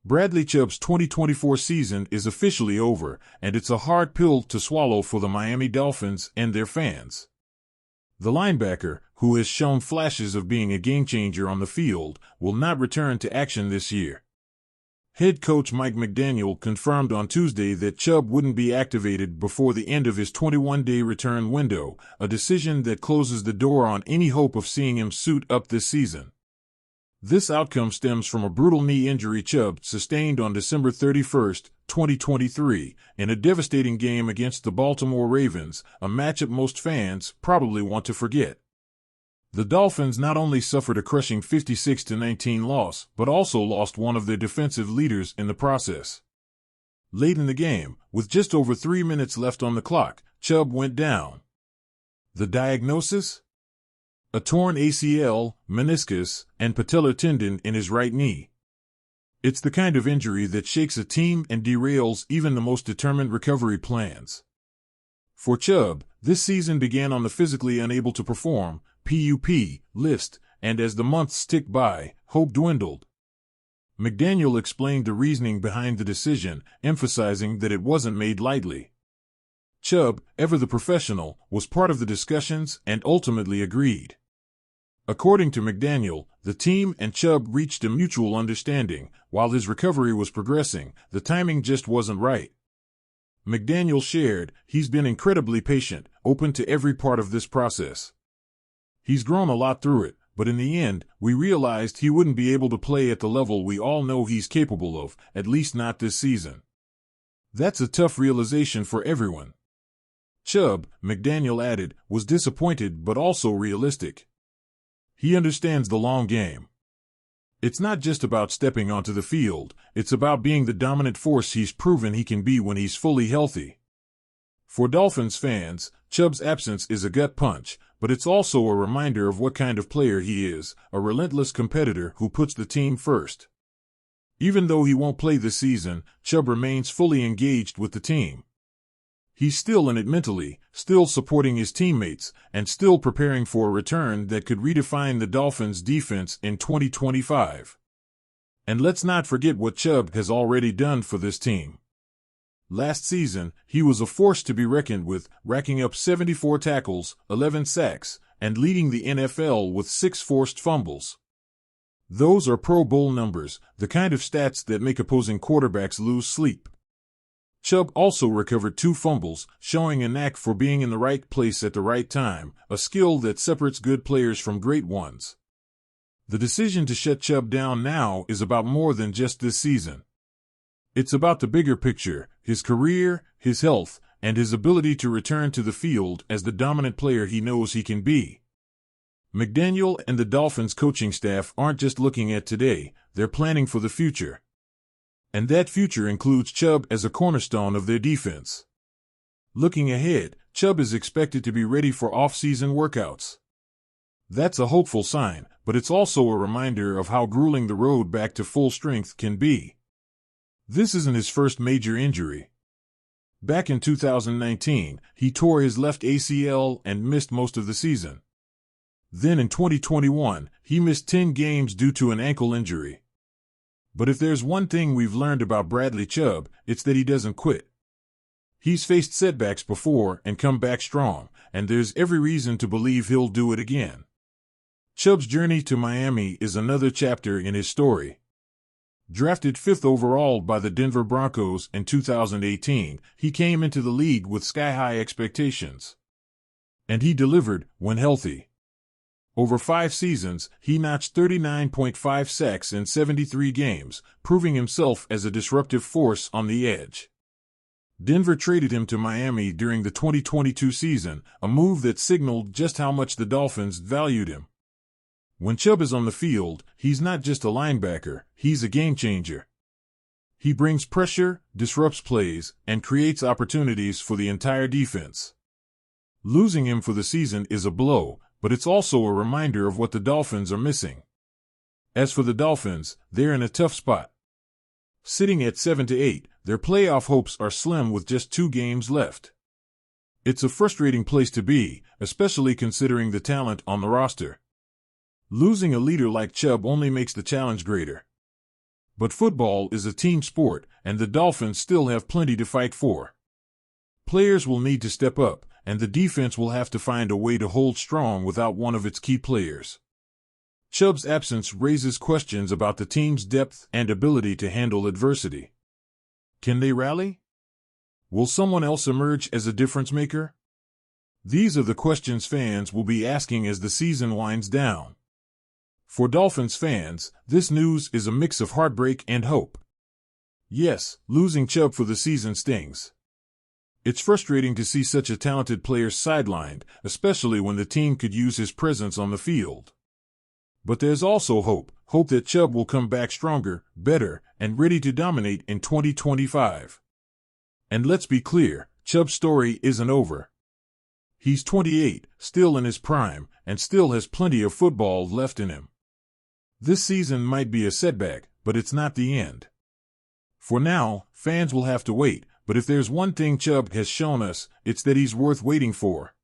Bradley Chubb's 2024 season is officially over, and it's a hard pill to swallow for the Miami Dolphins and their fans. The linebacker, who has shown flashes of being a game-changer on the field, will not return to action this year. Head coach Mike McDaniel confirmed on Tuesday that Chubb wouldn't be activated before the end of his 21-day return window, a decision that closes the door on any hope of seeing him suit up this season. This outcome stems from a brutal knee injury Chubb sustained on December 31, 2023, in a devastating game against the Baltimore Ravens, a matchup most fans probably want to forget. The Dolphins not only suffered a crushing 56-19 loss, but also lost one of their defensive leaders in the process. Late in the game, with just over 3 minutes left on the clock, Chubb went down. The diagnosis? A torn ACL, meniscus, and patellar tendon in his right knee. It's the kind of injury that shakes a team and derails even the most determined recovery plans. For Chubb, this season began on the physically unable to perform (PUP) list, and as the months ticked by, hope dwindled. McDaniel explained the reasoning behind the decision, emphasizing that it wasn't made lightly. Chubb, ever the professional, was part of the discussions and ultimately agreed. According to McDaniel, the team and Chubb reached a mutual understanding. While his recovery was progressing, the timing just wasn't right. McDaniel shared, "He's been incredibly patient, open to every part of this process. He's grown a lot through it, but in the end, we realized he wouldn't be able to play at the level we all know he's capable of, at least not this season." That's a tough realization for everyone. Chubb, McDaniel added, was disappointed but also realistic. He understands the long game. It's not just about stepping onto the field, it's about being the dominant force he's proven he can be when he's fully healthy. For Dolphins fans, Chubb's absence is a gut punch, but it's also a reminder of what kind of player he is, a relentless competitor who puts the team first. Even though he won't play this season, Chubb remains fully engaged with the team. He's still in it mentally, still supporting his teammates, and still preparing for a return that could redefine the Dolphins' defense in 2025. And let's not forget what Chubb has already done for this team. Last season, he was a force to be reckoned with, racking up 74 tackles, 11 sacks, and leading the NFL with 6 forced fumbles. Those are Pro Bowl numbers, the kind of stats that make opposing quarterbacks lose sleep. Chubb also recovered 2 fumbles, showing a knack for being in the right place at the right time, a skill that separates good players from great ones. The decision to shut Chubb down now is about more than just this season. It's about the bigger picture, his career, his health, and his ability to return to the field as the dominant player he knows he can be. McDaniel and the Dolphins coaching staff aren't just looking at today, they're planning for the future. And that future includes Chubb as a cornerstone of their defense. Looking ahead, Chubb is expected to be ready for off-season workouts. That's a hopeful sign, but it's also a reminder of how grueling the road back to full strength can be. This isn't his first major injury. Back in 2019, he tore his left ACL and missed most of the season. Then in 2021, he missed 10 games due to an ankle injury. But if there's one thing we've learned about Bradley Chubb, it's that he doesn't quit. He's faced setbacks before and come back strong, and there's every reason to believe he'll do it again. Chubb's journey to Miami is another chapter in his story. Drafted 5th overall by the Denver Broncos in 2018, he came into the league with sky-high expectations. And he delivered when healthy. Over 5 seasons, he notched 39.5 sacks in 73 games, proving himself as a disruptive force on the edge. Denver traded him to Miami during the 2022 season, a move that signaled just how much the Dolphins valued him. When Chubb is on the field, he's not just a linebacker, he's a game-changer. He brings pressure, disrupts plays, and creates opportunities for the entire defense. Losing him for the season is a blow, but it's also a reminder of what the Dolphins are missing. As for the Dolphins, they're in a tough spot. Sitting at 7-8, their playoff hopes are slim with just 2 games left. It's a frustrating place to be, especially considering the talent on the roster. Losing a leader like Chubb only makes the challenge greater. But football is a team sport, and the Dolphins still have plenty to fight for. Players will need to step up, and the defense will have to find a way to hold strong without one of its key players. Chubb's absence raises questions about the team's depth and ability to handle adversity. Can they rally? Will someone else emerge as a difference maker? These are the questions fans will be asking as the season winds down. For Dolphins fans, this news is a mix of heartbreak and hope. Yes, losing Chubb for the season stings. It's frustrating to see such a talented player sidelined, especially when the team could use his presence on the field. But there's also hope that Chubb will come back stronger, better, and ready to dominate in 2025. And let's be clear, Chubb's story isn't over. He's 28, still in his prime, and still has plenty of football left in him. This season might be a setback, but it's not the end. For now, fans will have to wait, but if there's one thing Chubb has shown us, it's that he's worth waiting for.